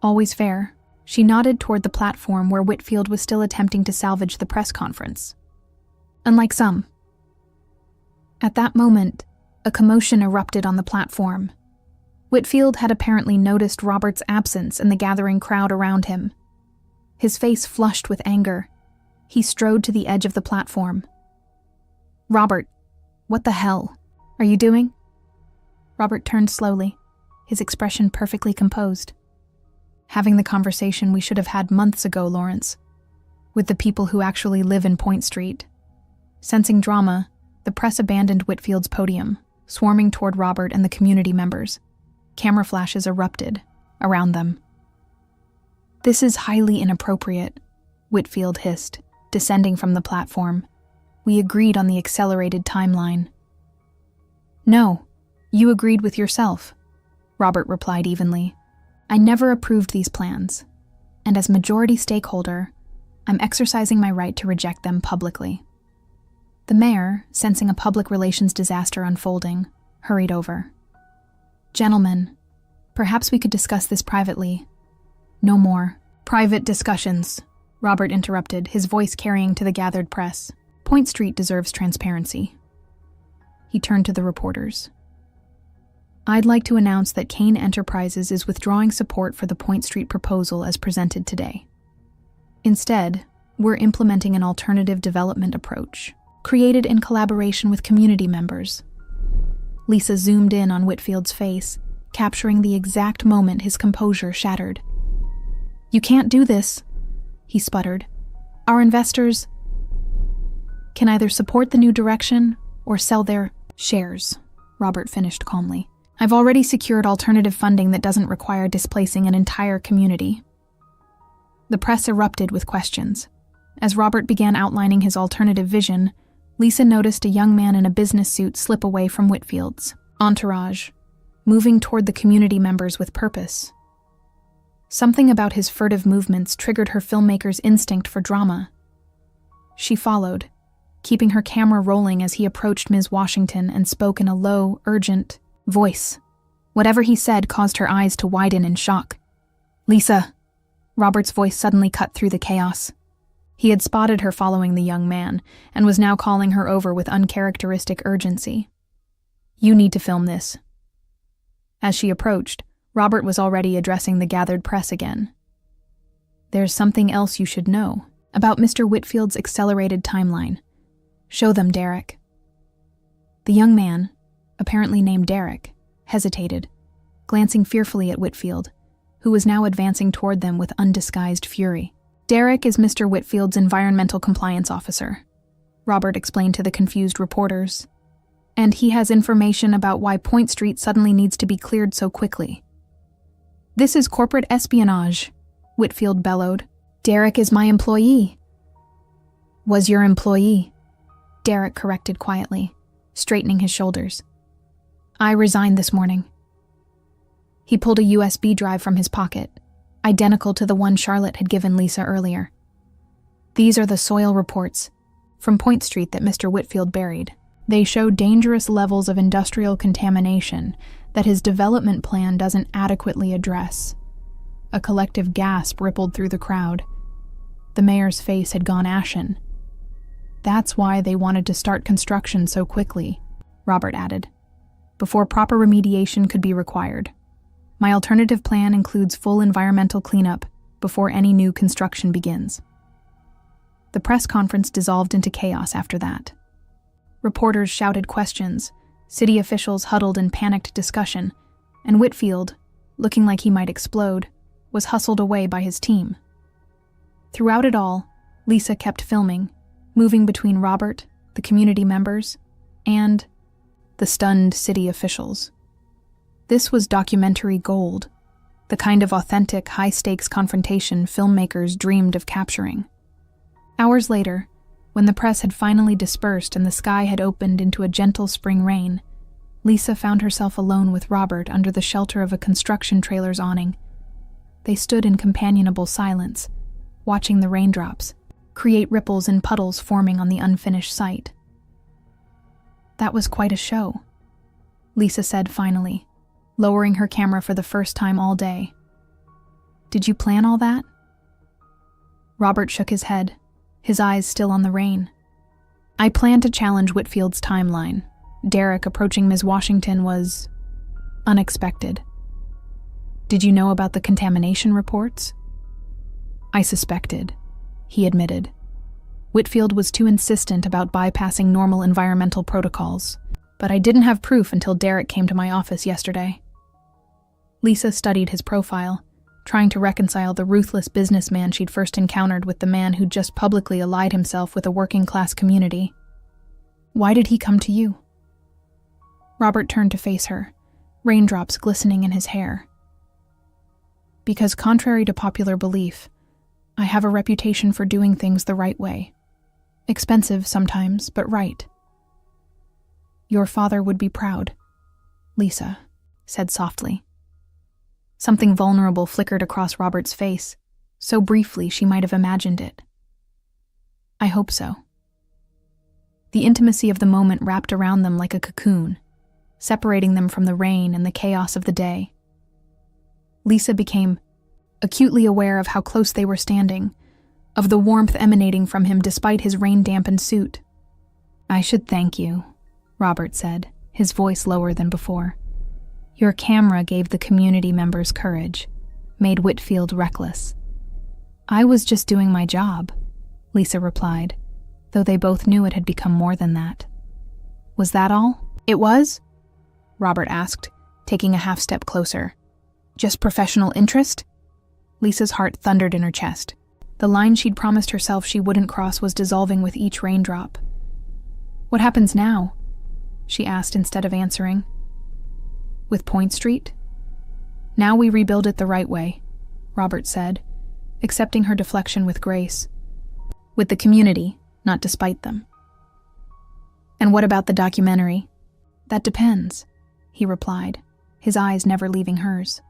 Always fair." She nodded toward the platform where Whitfield was still attempting to salvage the press conference. "Unlike some." At that moment, a commotion erupted on the platform. Whitfield had apparently noticed Robert's absence in the gathering crowd around him. His face flushed with anger. He strode to the edge of the platform. "Robert, what the hell are you doing?" Robert turned slowly, his expression perfectly composed. "Having the conversation we should have had months ago, Lawrence. With the people who actually live in Point Street." Sensing drama, the press abandoned Whitfield's podium, swarming toward Robert and the community members. Camera flashes erupted around them. "This is highly inappropriate," Whitfield hissed, descending from the platform. "We agreed on the accelerated timeline." "No, you agreed with yourself," Robert replied evenly. "I never approved these plans, and as majority stakeholder, I'm exercising my right to reject them publicly." The mayor, sensing a public relations disaster unfolding, hurried over. "Gentlemen, perhaps we could discuss this privately." "No more private discussions," Robert interrupted, his voice carrying to the gathered press. "Point Street deserves transparency." He turned to the reporters. "I'd like to announce that Kane Enterprises is withdrawing support for the Point Street proposal as presented today. Instead, we're implementing an alternative development approach, created in collaboration with community members." Lisa zoomed in on Whitfield's face, capturing the exact moment his composure shattered. "You can't do this," he sputtered. "Our investors can either support the new direction or sell their shares," Robert finished calmly. "I've already secured alternative funding that doesn't require displacing an entire community." The press erupted with questions. As Robert began outlining his alternative vision, Lisa noticed a young man in a business suit slip away from Whitfield's entourage, moving toward the community members with purpose. Something about his furtive movements triggered her filmmaker's instinct for drama. She followed, keeping her camera rolling as he approached Ms. Washington and spoke in a low, urgent voice. Whatever he said caused her eyes to widen in shock. "Lisa!" Robert's voice suddenly cut through the chaos. He had spotted her following the young man, and was now calling her over with uncharacteristic urgency. "You need to film this." As she approached, Robert was already addressing the gathered press again. There's something else you should know about Mr. Whitfield's accelerated timeline. Show them, Derek. The young man, apparently named Derek, hesitated, glancing fearfully at Whitfield, who was now advancing toward them with undisguised fury. Derek is Mr. Whitfield's environmental compliance officer, Robert explained to the confused reporters. And he has information about why Point Street suddenly needs to be cleared so quickly. This is corporate espionage, Whitfield bellowed. Derek is my employee. Was your employee, Derek corrected quietly, straightening his shoulders. I resigned this morning. He pulled a USB drive from his pocket, identical to the one Charlotte had given Lisa earlier. These are the soil reports from Point Street that Mr. Whitfield buried. They show dangerous levels of industrial contamination that his development plan doesn't adequately address. A collective gasp rippled through the crowd. The mayor's face had gone ashen. That's why they wanted to start construction so quickly, Robert added, before proper remediation could be required. My alternative plan includes full environmental cleanup before any new construction begins. The press conference dissolved into chaos after that. Reporters shouted questions, city officials huddled in panicked discussion, and Whitfield, looking like he might explode, was hustled away by his team. Throughout it all, Lisa kept filming, moving between Robert, the community members, and the stunned city officials. This was documentary gold, the kind of authentic, high-stakes confrontation filmmakers dreamed of capturing. Hours later, when the press had finally dispersed and the sky had opened into a gentle spring rain, Lisa found herself alone with Robert under the shelter of a construction trailer's awning. They stood in companionable silence, watching the raindrops create ripples and puddles forming on the unfinished site. That was quite a show, Lisa said finally, lowering her camera for the first time all day. Did you plan all that? Robert shook his head, his eyes still on the rain. I planned to challenge Whitfield's timeline. Derek approaching Ms. Washington was unexpected. Did you know about the contamination reports? I suspected, he admitted. Whitfield was too insistent about bypassing normal environmental protocols, but I didn't have proof until Derek came to my office yesterday. Lisa studied his profile, trying to reconcile the ruthless businessman she'd first encountered with the man who'd just publicly allied himself with a working-class community. Why did he come to you? Robert turned to face her, raindrops glistening in his hair. Because contrary to popular belief, I have a reputation for doing things the right way. Expensive sometimes, but right. Your father would be proud, Lisa said softly. Something vulnerable flickered across Robert's face, so briefly she might have imagined it. I hope so. The intimacy of the moment wrapped around them like a cocoon, separating them from the rain and the chaos of the day. Lisa became acutely aware of how close they were standing, of the warmth emanating from him despite his rain-dampened suit. I should thank you, Robert said, his voice lower than before. Your camera gave the community members courage, made Whitfield reckless. I was just doing my job, Lisa replied, though they both knew it had become more than that. Was that all? It was? Robert asked, taking a half-step closer. Just professional interest? Lisa's heart thundered in her chest. The line she'd promised herself she wouldn't cross was dissolving with each raindrop. What happens now? She asked instead of answering. With Point Street? Now we rebuild it the right way, Robert said, accepting her deflection with grace. With the community, not despite them. And what about the documentary? That depends, he replied, his eyes never leaving hers.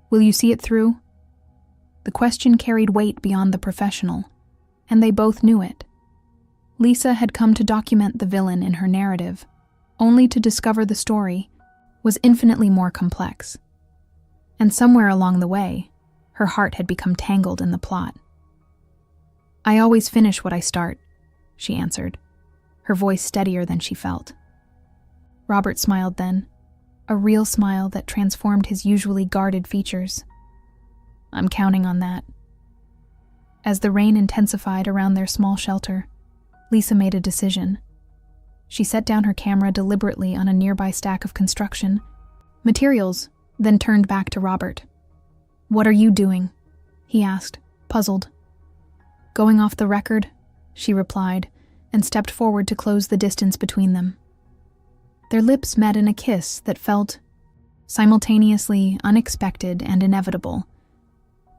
Will you see it through? The question carried weight beyond the professional, and they both knew it. Lisa had come to document the villain in her narrative, only to discover the story was infinitely more complex. And somewhere along the way, her heart had become tangled in the plot. I always finish what I start, she answered, her voice steadier than she felt. Robert smiled then, a real smile that transformed his usually guarded features. I'm counting on that. As the rain intensified around their small shelter, Lisa made a decision. She set down her camera deliberately on a nearby stack of construction materials, then turned back to Robert. "What are you doing?" he asked, puzzled. "Going off the record," she replied, and stepped forward to close the distance between them. Their lips met in a kiss that felt simultaneously unexpected and inevitable,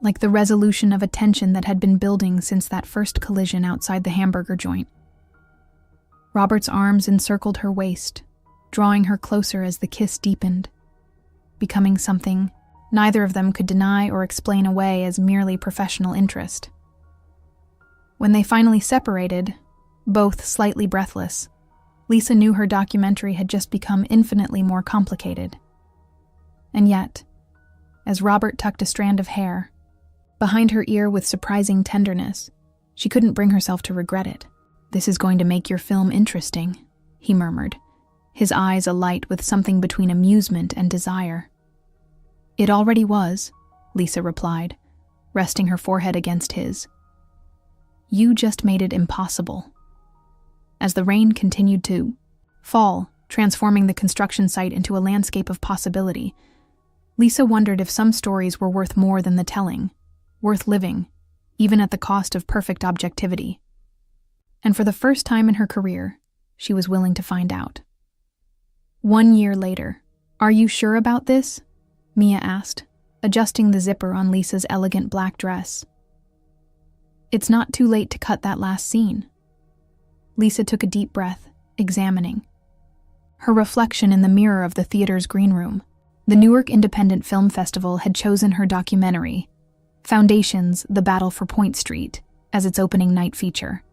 like the resolution of a tension that had been building since that first collision outside the hamburger joint. Robert's arms encircled her waist, drawing her closer as the kiss deepened, becoming something neither of them could deny or explain away as merely professional interest. When they finally separated, both slightly breathless, Lisa knew her documentary had just become infinitely more complicated. And yet, as Robert tucked a strand of hair behind her ear with surprising tenderness, she couldn't bring herself to regret it. "This is going to make your film interesting," he murmured, his eyes alight with something between amusement and desire. "It already was," Lisa replied, resting her forehead against his. "You just made it impossible." As the rain continued to fall, transforming the construction site into a landscape of possibility, Lisa wondered if some stories were worth more than the telling, worth living, even at the cost of perfect objectivity. And for the first time in her career, she was willing to find out. 1 year later, "Are you sure about this?" Mia asked, adjusting the zipper on Lisa's elegant black dress. "It's not too late to cut that last scene." Lisa took a deep breath, examining her reflection in the mirror of the theater's green room. The Newark Independent Film Festival had chosen her documentary, Foundations: The Battle for Point Street, as its opening night feature.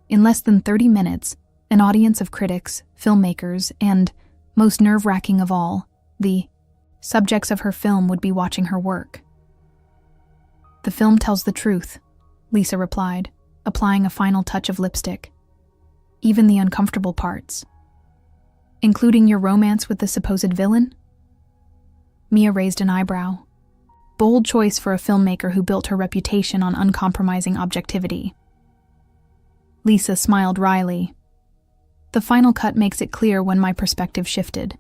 In less than 30 minutes, an audience of critics, filmmakers, and, most nerve-wracking of all, the subjects of her film would be watching her work. "The film tells the truth," Lisa replied, applying a final touch of lipstick. "Even the uncomfortable parts." "Including your romance with the supposed villain?" Mia raised an eyebrow. Bold choice for a filmmaker who built her reputation on uncompromising objectivity. Lisa smiled wryly. "The final cut makes it clear when my perspective shifted.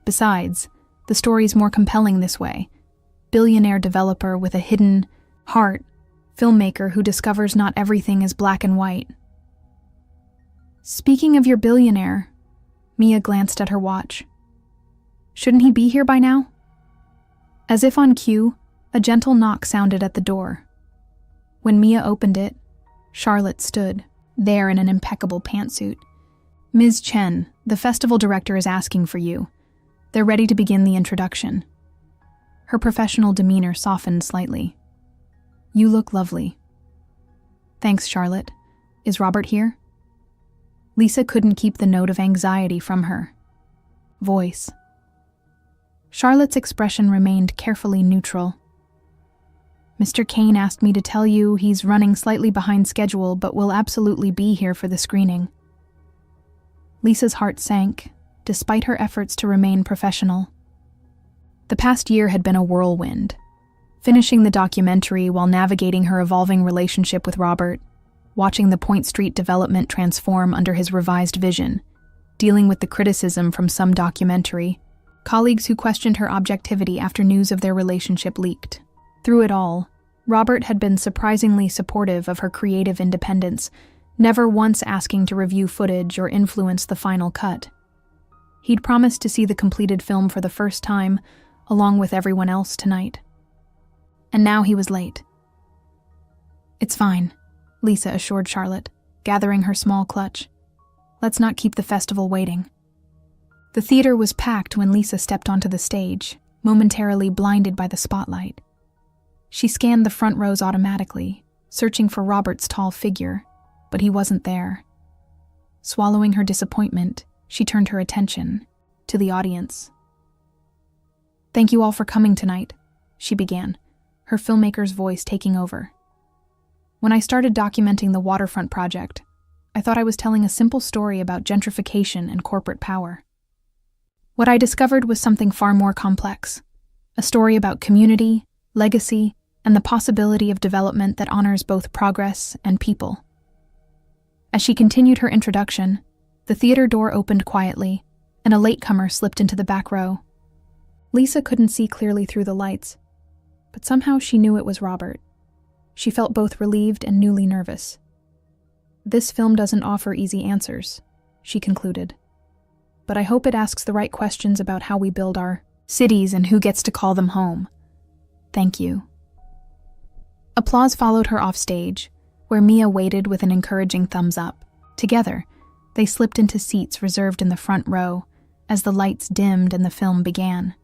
Besides, the story's more compelling this way. Billionaire developer with a hidden heart, filmmaker who discovers not everything is black and white." "Speaking of your billionaire," Mia glanced at her watch. "Shouldn't he be here by now?" As if on cue, a gentle knock sounded at the door. When Mia opened it, Charlotte stood there in an impeccable pantsuit. "Ms. Chen, the festival director is asking for you. They're ready to begin the introduction." Her professional demeanor softened slightly. "You look lovely." "Thanks, Charlotte. Is Robert here?" Lisa couldn't keep the note of anxiety from her voice. Charlotte's expression remained carefully neutral. "Mr. Kane asked me to tell you he's running slightly behind schedule, but will absolutely be here for the screening." Lisa's heart sank, despite her efforts to remain professional. The past year had been a whirlwind. Finishing the documentary while navigating her evolving relationship with Robert, watching the Point Street development transform under his revised vision, dealing with the criticism from some documentary, colleagues who questioned her objectivity after news of their relationship leaked. Through it all, Robert had been surprisingly supportive of her creative independence, never once asking to review footage or influence the final cut. He'd promised to see the completed film for the first time, along with everyone else tonight. And now he was late. "It's fine," Lisa assured Charlotte, gathering her small clutch. "Let's not keep the festival waiting." The theater was packed when Lisa stepped onto the stage, momentarily blinded by the spotlight. She scanned the front rows automatically, searching for Robert's tall figure, but he wasn't there. Swallowing her disappointment, she turned her attention to the audience. "Thank you all for coming tonight," she began, her filmmaker's voice taking over. "When I started documenting the waterfront project, I thought I was telling a simple story about gentrification and corporate power. What I discovered was something far more complex, a story about community, legacy, and the possibility of development that honors both progress and people. As she continued her introduction, the theater door opened quietly, and a latecomer slipped into the back row. Lisa couldn't see clearly through the lights, but somehow she knew it was Robert. She felt both relieved and newly nervous. "This film doesn't offer easy answers," she concluded. "But I hope it asks the right questions about how we build our cities and who gets to call them home. Thank you." Applause followed her off stage, where Mia waited with an encouraging thumbs up. Together, they slipped into seats reserved in the front row as the lights dimmed and the film began.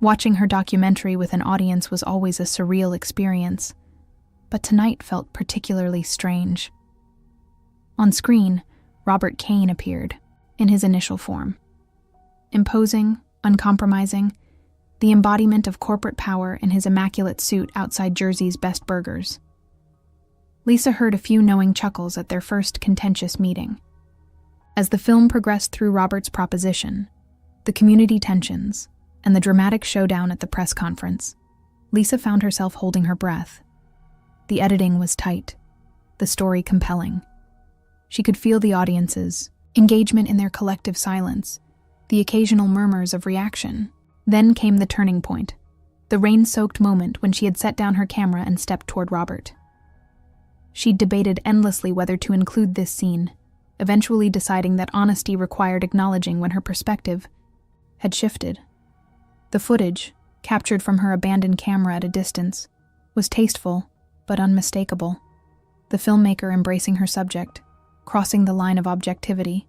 Watching her documentary with an audience was always a surreal experience, but tonight felt particularly strange. On screen, Robert Kane appeared, in his initial form. Imposing, uncompromising, the embodiment of corporate power in his immaculate suit outside Jersey's Best Burgers. Lisa heard a few knowing chuckles at their first contentious meeting. As the film progressed through Robert's proposition, the community tensions, and the dramatic showdown at the press conference, Lisa found herself holding her breath. The editing was tight, the story compelling. She could feel the audience's engagement in their collective silence, the occasional murmurs of reaction. Then came the turning point, the rain-soaked moment when she had set down her camera and stepped toward Robert. She'd debated endlessly whether to include this scene, eventually deciding that honesty required acknowledging when her perspective had shifted. The footage, captured from her abandoned camera at a distance, was tasteful but unmistakable, the filmmaker embracing her subject, crossing the line of objectivity.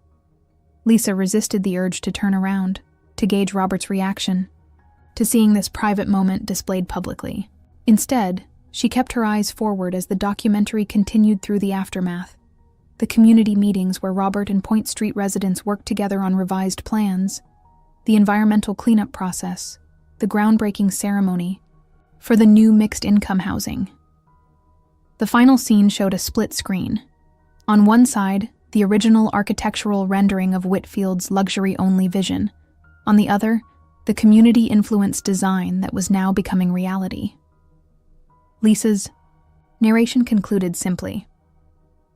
Lisa resisted the urge to turn around, to gauge Robert's reaction, to seeing this private moment displayed publicly. Instead, she kept her eyes forward as the documentary continued through the aftermath. The community meetings where Robert and Point Street residents worked together on revised plans, the environmental cleanup process, the groundbreaking ceremony for the new mixed-income housing. The final scene showed a split screen. On one side, the original architectural rendering of Whitfield's luxury-only vision. On the other, the community-influenced design that was now becoming reality. Lisa's narration concluded simply.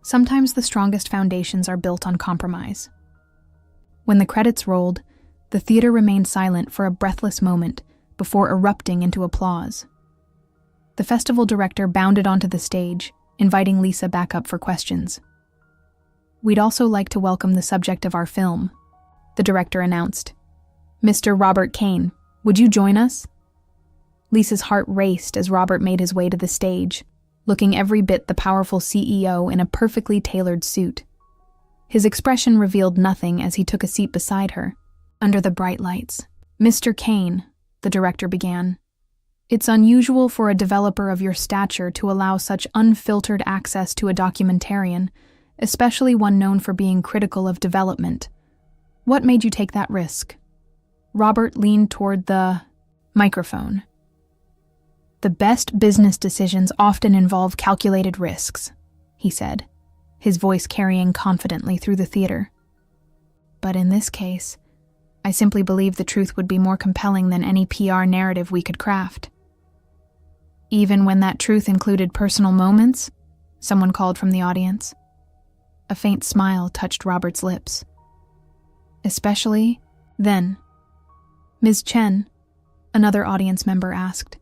Sometimes the strongest foundations are built on compromise. When the credits rolled, the theater remained silent for a breathless moment before erupting into applause. The festival director bounded onto the stage, inviting Lisa back up for questions. "We'd also like to welcome the subject of our film," the director announced. "Mr. Robert Kane, would you join us?" Lisa's heart raced as Robert made his way to the stage, looking every bit the powerful CEO in a perfectly tailored suit. His expression revealed nothing as he took a seat beside her, under the bright lights. "Mr. Kane," the director began, "it's unusual for a developer of your stature to allow such unfiltered access to a documentarian, especially one known for being critical of development. What made you take that risk?" Robert leaned toward the microphone. "The best business decisions often involve calculated risks," he said, his voice carrying confidently through the theater. "But in this case, I simply believe the truth would be more compelling than any PR narrative we could craft." "Even when that truth included personal moments?" someone called from the audience. A faint smile touched Robert's lips. "Especially then." "Ms. Chen," another audience member asked,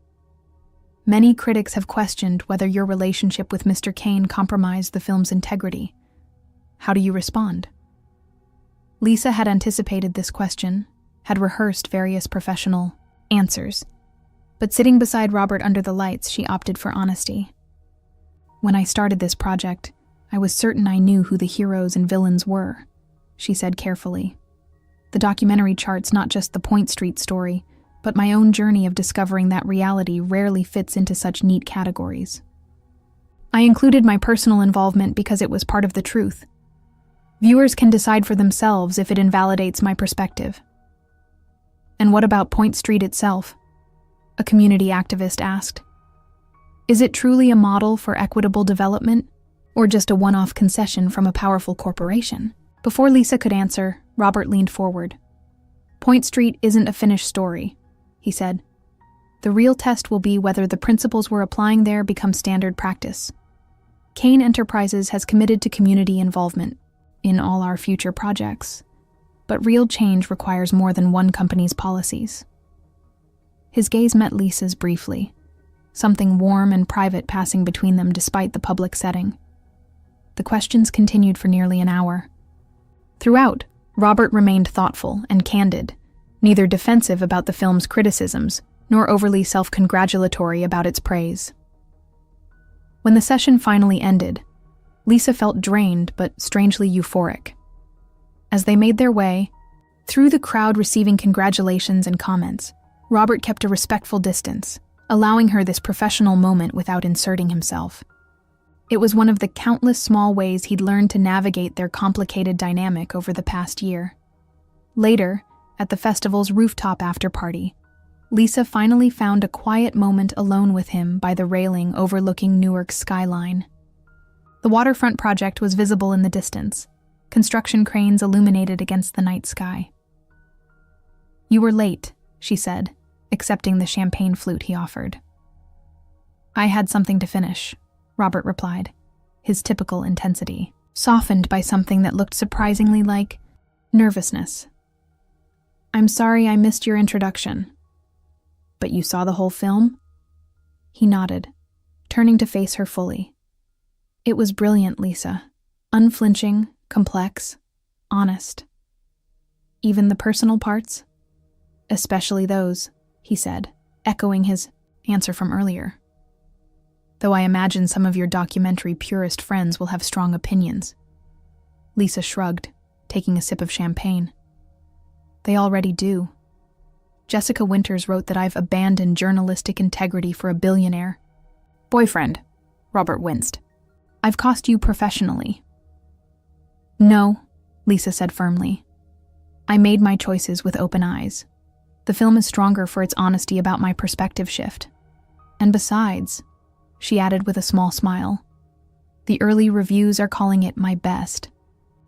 "many critics have questioned whether your relationship with Mr. Kane compromised the film's integrity. How do you respond?" Lisa had anticipated this question, had rehearsed various professional answers, but sitting beside Robert under the lights, she opted for honesty. "When I started this project, I was certain I knew who the heroes and villains were," she said carefully. "The documentary charts not just the Point Street story, but my own journey of discovering that reality rarely fits into such neat categories. I included my personal involvement because it was part of the truth. Viewers can decide for themselves if it invalidates my perspective." "And what about Point Street itself?" a community activist asked. "Is it truly a model for equitable development, or just a one-off concession from a powerful corporation?" Before Lisa could answer, Robert leaned forward. "Point Street isn't a finished story," he said. The real test will be whether the principles we're applying there become standard practice. Kane Enterprises has committed to community involvement in all our future projects, but real change requires more than one company's policies. His gaze met Lisa's briefly, something warm and private passing between them despite the public setting. The questions continued for nearly an hour. Throughout, Robert remained thoughtful and candid, neither defensive about the film's criticisms nor overly self-congratulatory about its praise. When the session finally ended, Lisa felt drained but strangely euphoric. As they made their way, through the crowd receiving congratulations and comments, Robert kept a respectful distance, allowing her this professional moment without inserting himself. It was one of the countless small ways he'd learned to navigate their complicated dynamic over the past year. Later, at the festival's rooftop after-party, Lisa finally found a quiet moment alone with him by the railing overlooking Newark's skyline. The waterfront project was visible in the distance, construction cranes illuminated against the night sky. "You were late," she said, accepting the champagne flute he offered. "I had something to finish," Robert replied, his typical intensity softened by something that looked surprisingly like nervousness. "I'm sorry I missed your introduction." "But you saw the whole film?" He nodded, turning to face her fully. "It was brilliant, Lisa. Unflinching, complex, honest. Even the personal parts?" "Especially those," he said, echoing his answer from earlier. "Though I imagine some of your documentary purist friends will have strong opinions." Lisa shrugged, taking a sip of champagne. "They already do. Jessica Winters wrote that I've abandoned journalistic integrity for a billionaire." "Boyfriend," Robert winced. "I've cost you professionally." "No," Lisa said firmly. "I made my choices with open eyes. The film is stronger for its honesty about my perspective shift. And besides," she added with a small smile, "the early reviews are calling it my best.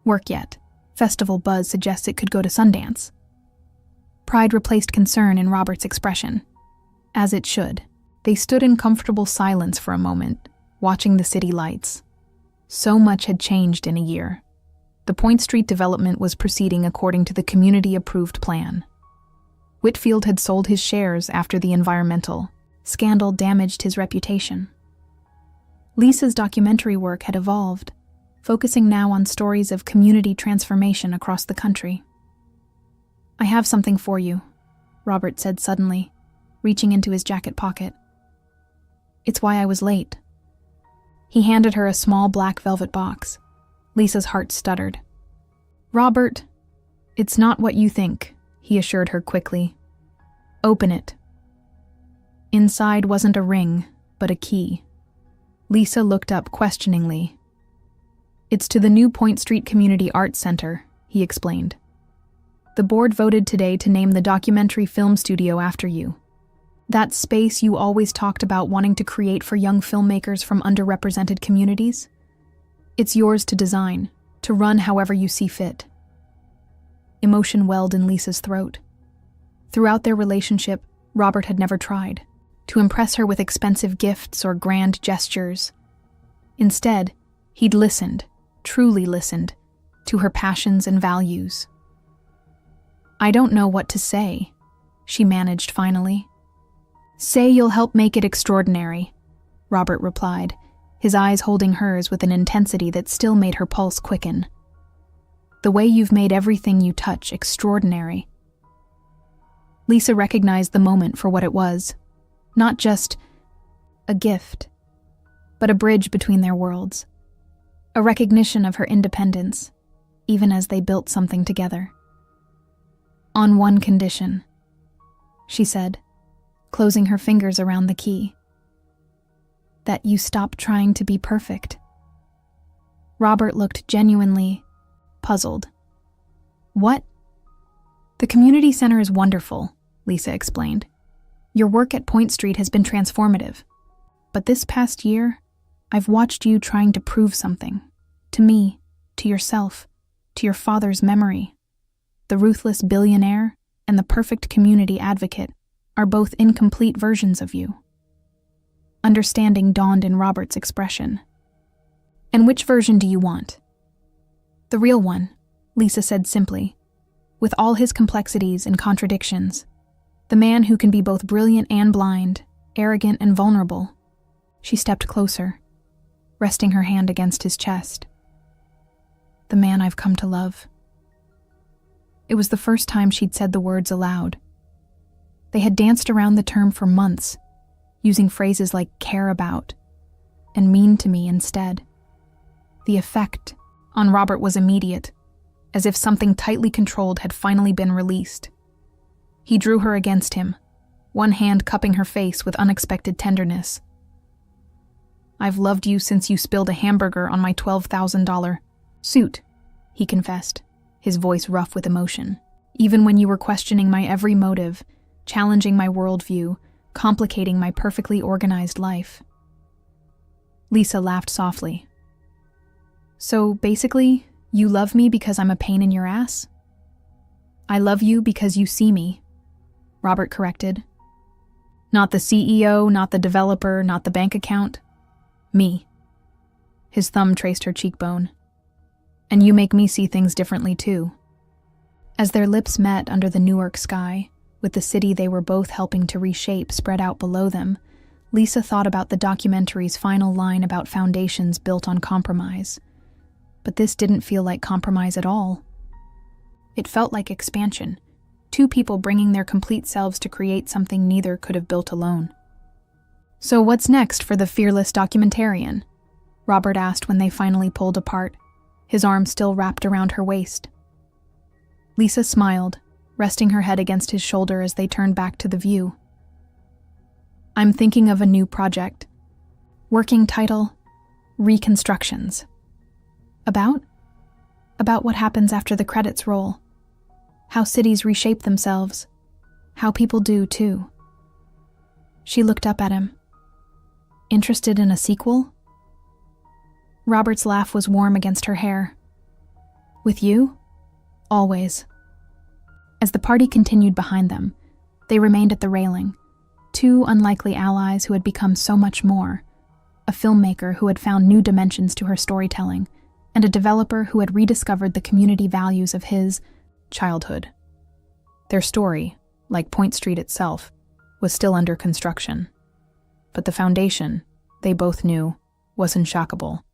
Work yet. Festival buzz suggests it could go to Sundance." Pride replaced concern in Robert's expression. As it should. They stood in comfortable silence for a moment, watching the city lights. So much had changed in a year. The Point Street development was proceeding according to the community-approved plan. Whitfield had sold his shares after the environmental scandal damaged his reputation. Lisa's documentary work had evolved, focusing now on stories of community transformation across the country. "I have something for you," Robert said suddenly, reaching into his jacket pocket. "It's why I was late." He handed her a small black velvet box. Lisa's heart stuttered. "Robert, it's not what you think," he assured her quickly. "Open it." Inside wasn't a ring, but a key. Lisa looked up questioningly. "It's to the new Point Street Community Arts Center," he explained. "The board voted today to name the documentary film studio after you. That space you always talked about wanting to create for young filmmakers from underrepresented communities? It's yours to design, to run however you see fit." Emotion welled in Lisa's throat. Throughout their relationship, Robert had never tried to impress her with expensive gifts or grand gestures. Instead, he'd listened, truly listened, to her passions and values. "I don't know what to say," she managed finally. "Say you'll help make it extraordinary," Robert replied, his eyes holding hers with an intensity that still made her pulse quicken. "The way you've made everything you touch extraordinary." Lisa recognized the moment for what it was. Not just a gift, but a bridge between their worlds. A recognition of her independence, even as they built something together. "On one condition," she said, closing her fingers around the key. "That you stop trying to be perfect." Robert looked genuinely puzzled. "What?" "The community center is wonderful," Lisa explained. "Your work at Point Street has been transformative. But this past year, I've watched you trying to prove something. To me, to yourself, to your father's memory. The ruthless billionaire and the perfect community advocate are both incomplete versions of you. Understanding dawned in Robert's expression. And which version do you want? The real one, Lisa said simply, with all his complexities and contradictions. The man who can be both brilliant and blind, arrogant and vulnerable. She stepped closer, resting her hand against his chest. The man I've come to love. It was the first time she'd said the words aloud. They had danced around the term for months, using phrases like care about and mean to me instead. The effect on Robert was immediate, as if something tightly controlled had finally been released. He drew her against him, one hand cupping her face with unexpected tenderness. I've loved you since you spilled a hamburger on my $12,000 suit, he confessed, his voice rough with emotion. Even when you were questioning my every motive, challenging my worldview, complicating my perfectly organized life. Lisa laughed softly. So basically, you love me because I'm a pain in your ass? I love you because you see me, Robert corrected. Not the CEO, not the developer, not the bank account. Me. His thumb traced her cheekbone. And you make me see things differently too. As their lips met under the Newark sky, with the city they were both helping to reshape spread out below them, Lisa thought about the documentary's final line about foundations built on compromise. But this didn't feel like compromise at all. It felt like expansion, two people bringing their complete selves to create something neither could have built alone. So what's next for the fearless documentarian? Robert asked when they finally pulled apart, his arm still wrapped around her waist. Lisa smiled, resting her head against his shoulder as they turned back to the view. I'm thinking of a new project. Working title, Reconstructions. About what happens after the credits roll. How cities reshape themselves. How people do, too. She looked up at him. Interested in a sequel? Robert's laugh was warm against her hair. With you? Always. As the party continued behind them, they remained at the railing, two unlikely allies who had become so much more, a filmmaker who had found new dimensions to her storytelling, and a developer who had rediscovered the community values of his childhood. Their story, like Point Street itself, was still under construction. But the foundation, they both knew, was unshakable.